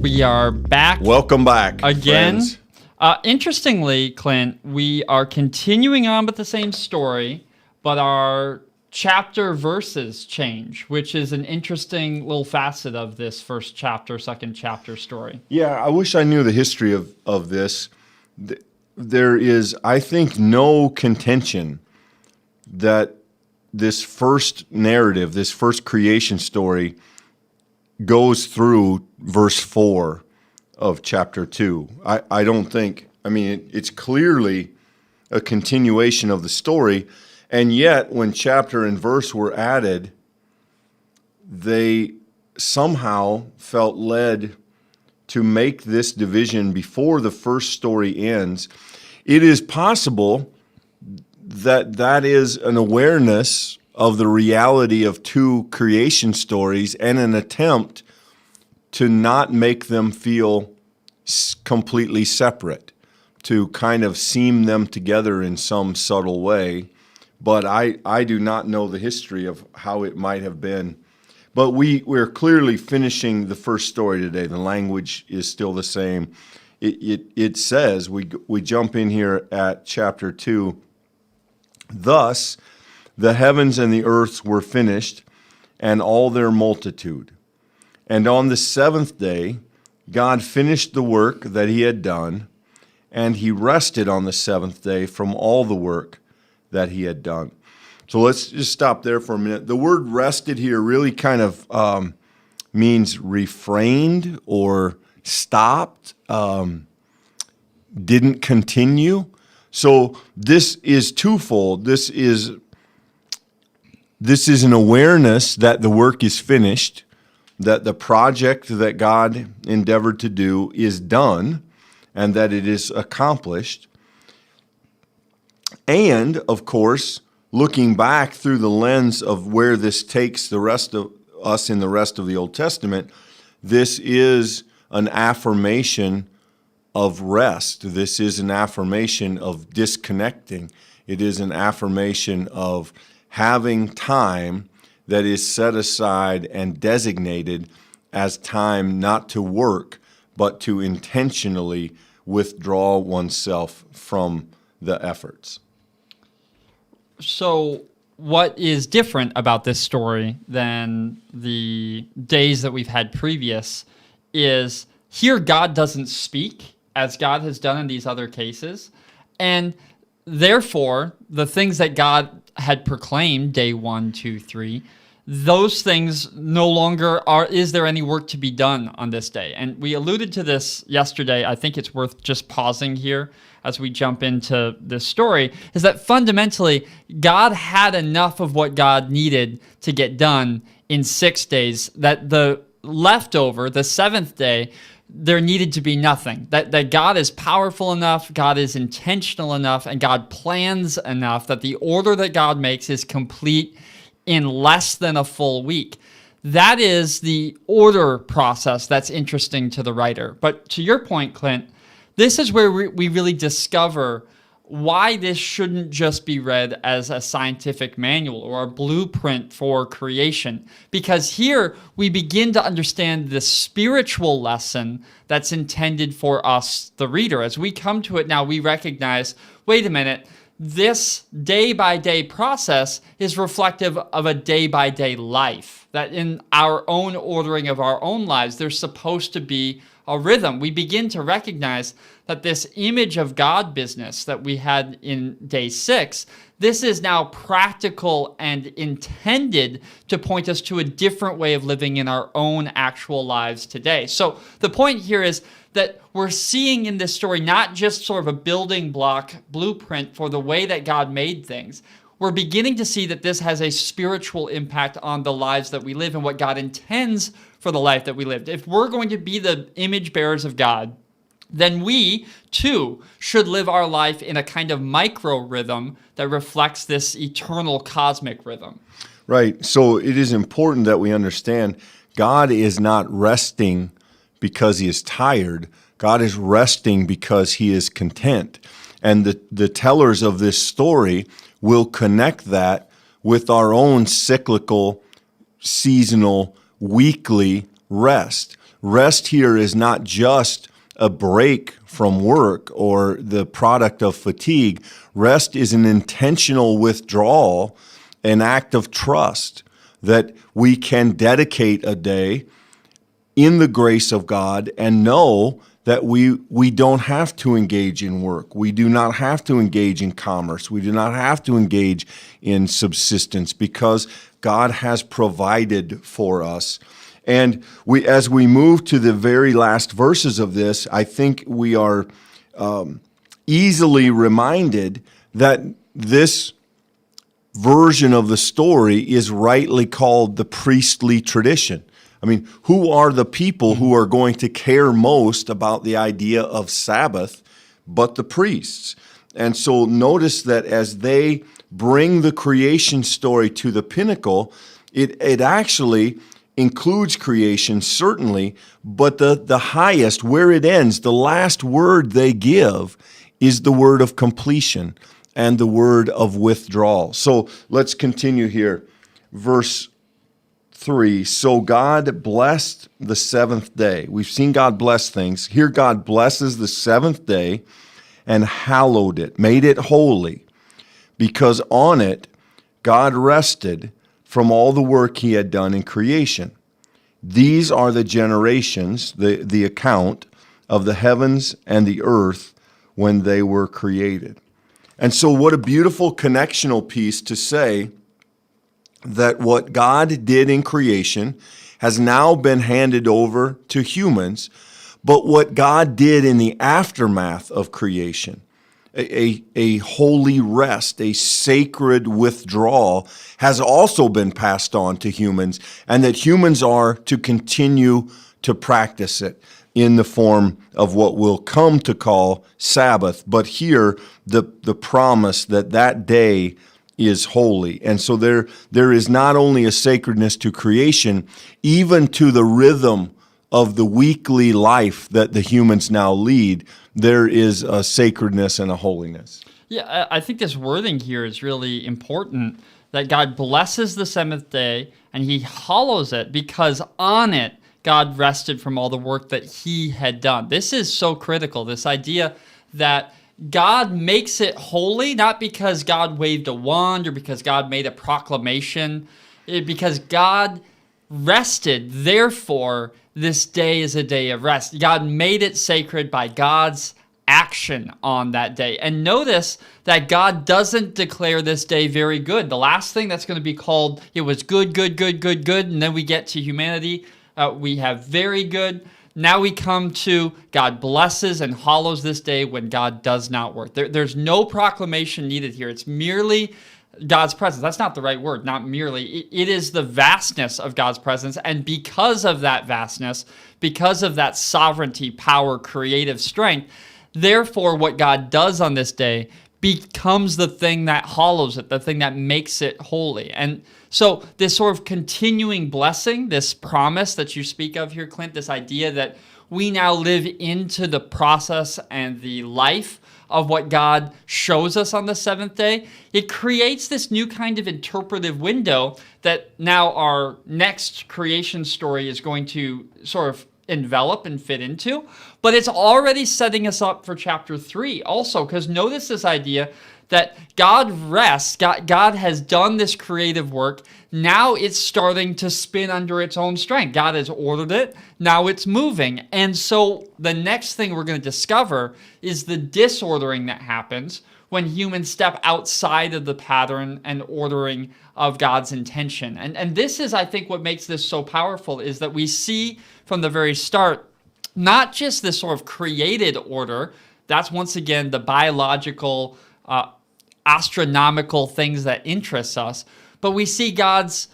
We are back. Welcome back again. Friends. Interestingly, Clint, we are continuing on with the same story, but our chapter verses change, which is an interesting little facet of this first chapter, second chapter story. Yeah, I wish I knew the history of this. There is, I think, no contention that this first narrative, this first creation story, goes through verse 4 of chapter 2. I don't think, it's clearly a continuation of the story, and yet when chapter and verse were added, they somehow felt led to make this division before the first story ends. It is possible that is an awareness of the reality of two creation stories and an attempt to not make them feel completely separate, to kind of seam them together in some subtle way. But I do not know the history of how it might have been. But we're clearly finishing the first story today. The language is still the same. It says, we jump in here at chapter 2, thus the heavens and the earth were finished, and all their multitude. And on the seventh day, God finished the work that he had done, and he rested on the seventh day from all the work that he had done. So let's just stop there for a minute. The word rested here really kind of means refrained or stopped, didn't continue. So this is twofold. This is an awareness that the work is finished, that the project that God endeavored to do is done, and that it is accomplished. And, of course, looking back through the lens of where this takes the rest of us in the rest of the Old Testament, this is an affirmation of rest. This is an affirmation of disconnecting. It is an affirmation of having time that is set aside and designated as time not to work, but to intentionally withdraw oneself from the efforts. So what is different about this story than the days that we've had previous is here God doesn't speak as God has done in these other cases, and therefore the things that God had proclaimed day 1, 2, 3, those things no longer are. Is there any work to be done on this day? And we alluded to this yesterday. I think it's worth just pausing here as we jump into this story, is that fundamentally God had enough of what God needed to get done in 6 days, that the leftover, the seventh day, there needed to be nothing. That God is powerful enough, God is intentional enough, and God plans enough that the order that God makes is complete in less than a full week. That is the order process that's interesting to the writer. But to your point, Clint, this is where we really discover why this shouldn't just be read as a scientific manual or a blueprint for creation. Because here we begin to understand the spiritual lesson that's intended for us, the reader. As we come to it now, we recognize, wait a minute, this day-by-day process is reflective of a day-by-day life. That in our own ordering of our own lives, there's supposed to be a rhythm. We begin to recognize that this image of God business that we had in day 6, this is now practical and intended to point us to a different way of living in our own actual lives today. So the point here is that we're seeing in this story not just sort of a building block blueprint for the way that God made things. We're beginning to see that this has a spiritual impact on the lives that we live and what God intends for the life that we lived. If we're going to be the image bearers of God, then we, too, should live our life in a kind of micro rhythm that reflects this eternal cosmic rhythm. Right. So it is important that we understand God is not resting because he is tired. God is resting because he is content. And the tellers of this story will connect that with our own cyclical, seasonal, weekly rest. rest here is not just a break from work or the product of fatigue. Rest is an intentional withdrawal, an act of trust that we can dedicate a day in the grace of God and know that we don't have to engage in work. We do not have to engage in commerce. We do not have to engage in subsistence because God has provided for us. And as we move to the very last verses of this, I think we are easily reminded that this version of the story is rightly called the priestly tradition. I mean, who are the people who are going to care most about the idea of Sabbath but the priests? And so notice that as they bring the creation story to the pinnacle, it actually includes creation, certainly, but the highest, where it ends, the last word they give is the word of completion and the word of withdrawal. So let's continue here. Verse 3, so God blessed the seventh day. We've seen God bless things. Here God blesses the seventh day and hallowed it, made it holy, because on it God rested from all the work he had done in creation. These are the generations, the account of the heavens and the earth when they were created. And so what a beautiful connectional piece to say that what God did in creation has now been handed over to humans, but what God did in the aftermath of creation, a holy rest, a sacred withdrawal, has also been passed on to humans, and that humans are to continue to practice it in the form of what we'll come to call Sabbath. But here, the promise that that day is holy. And so there is not only a sacredness to creation, even to the rhythm of the weekly life that the humans now lead, there is a sacredness and a holiness. Yeah, I think this wording here is really important, that God blesses the seventh day and he hallows it because on it God rested from all the work that he had done. This is so critical, this idea that God makes it holy, not because God waved a wand or because God made a proclamation, because God rested. Therefore, this day is a day of rest. God made it sacred by God's action on that day. And notice that God doesn't declare this day very good. The last thing that's going to be called, it was good, good, good, good, good. And then we get to humanity. We have very good. Now we come to God blesses and hallows this day when God does not work. There's no proclamation needed here. It's merely God's presence. That's not the right word, not merely. It is the vastness of God's presence. And because of that vastness, because of that sovereignty, power, creative strength, therefore what God does on this day becomes the thing that hallows it, the thing that makes it holy. And so this sort of continuing blessing, this promise that you speak of here, Clint, this idea that we now live into the process and the life of what God shows us on the seventh day, it creates this new kind of interpretive window that now our next creation story is going to sort of envelop and fit into. But it's already setting us up for chapter 3 also, because notice this idea that God rests, God has done this creative work. Now it's starting to spin under its own strength. God has ordered it. Now it's moving. And so the next thing we're going to discover is the disordering that happens when humans step outside of the pattern and ordering of God's intention. And this is, I think, what makes this so powerful, is that we see from the very start, not just this sort of created order, that's once again the biological, astronomical things that interest us, but we see God's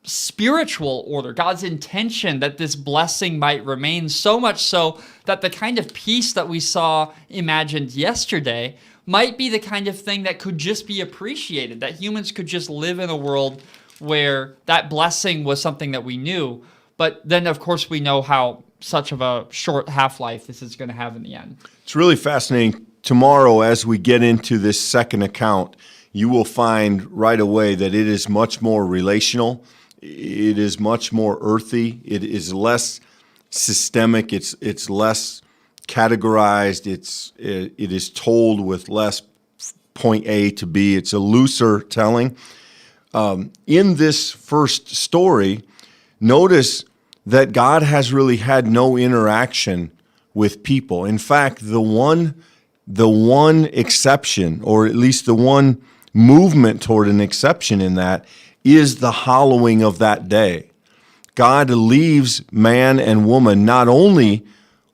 spiritual order, God's intention that this blessing might remain, so much so that the kind of peace that we saw imagined yesterday might be the kind of thing that could just be appreciated, that humans could just live in a world where that blessing was something that we knew. But then, of course, we know how such of a short half-life this is going to have in the end. It's really fascinating. Tomorrow, as we get into this second account, you will find right away that it is much more relational. It is much more earthy. It is less systemic. It's less categorized. It is told with less point A to B. It's a looser telling. In this first story, notice that God has really had no interaction with people. In fact, the one exception, or at least the one movement toward an exception in that, is the hallowing of that day. God leaves man and woman not only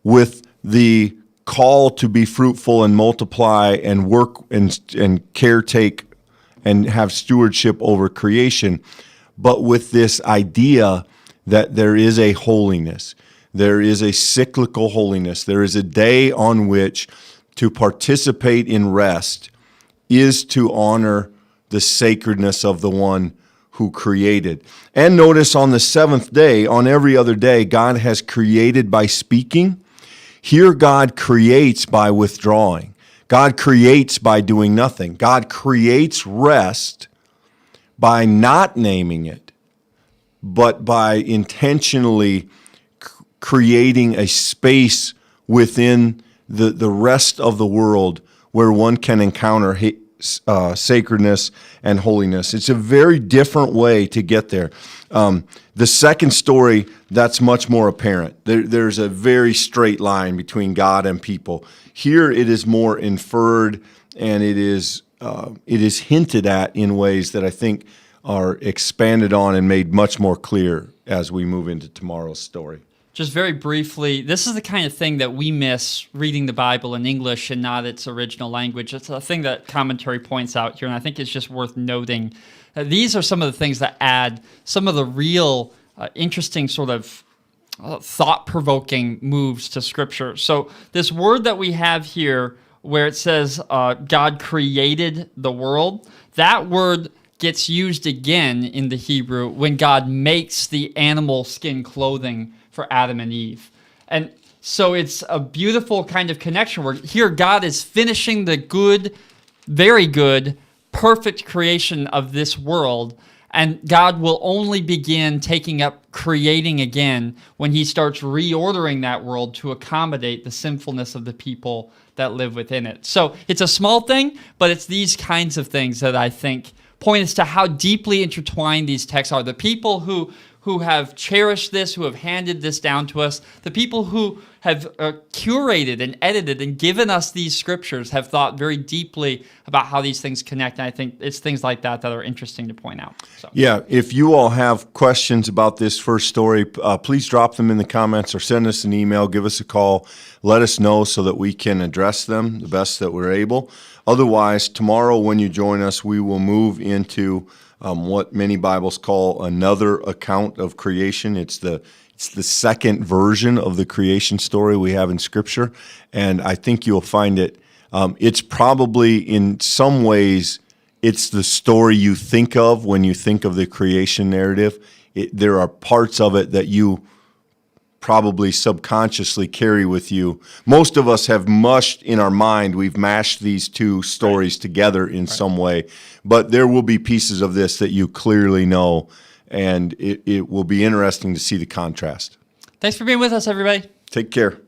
with the call to be fruitful and multiply and work and caretake and have stewardship over creation, but with this idea that there is a holiness. There is a cyclical holiness. There is a day on which to participate in rest is to honor the sacredness of the one who created. And notice on the seventh day, on every other day, God has created by speaking. Here God creates by withdrawing. God creates by doing nothing. God creates rest by not naming it, but by intentionally creating a space within the rest of the world where one can encounter sacredness and holiness. It's a very different way to get there. The second story, that's much more apparent. There's a very straight line between God and people. Here it is more inferred, and it is hinted at in ways that I think are expanded on and made much more clear as we move into tomorrow's story. Just very briefly, this is the kind of thing that we miss reading the Bible in English and not its original language. It's a thing that commentary points out here, and I think it's just worth noting. These are some of the things that add some of the real interesting sort of thought-provoking moves to Scripture. So this word that we have here where it says God created the world, that word gets used again in the Hebrew when God makes the animal skin clothing for Adam and Eve. And so it's a beautiful kind of connection where here God is finishing the good, very good, perfect creation of this world, and God will only begin taking up creating again when he starts reordering that world to accommodate the sinfulness of the people that live within it. So it's a small thing, but it's these kinds of things that I think point us to how deeply intertwined these texts are. The people who have cherished this, who have handed this down to us, the people who have curated and edited and given us these scriptures have thought very deeply about how these things connect. And I think it's things like that that are interesting to point out. So. Yeah, if you all have questions about this first story, please drop them in the comments or send us an email, give us a call, let us know so that we can address them the best that we're able. Otherwise, tomorrow when you join us, we will move into what many Bibles call another account of creation. It's the second version of the creation story we have in Scripture, and I think you'll find it. It's probably in some ways it's the story you think of when you think of the creation narrative. There are parts of it that you probably subconsciously carry with you. Most of us have mushed in our mind, we've mashed these two stories together in some way, but there will be pieces of this that you clearly know, and it will be interesting to see the contrast. Thanks for being with us, everybody. Take care.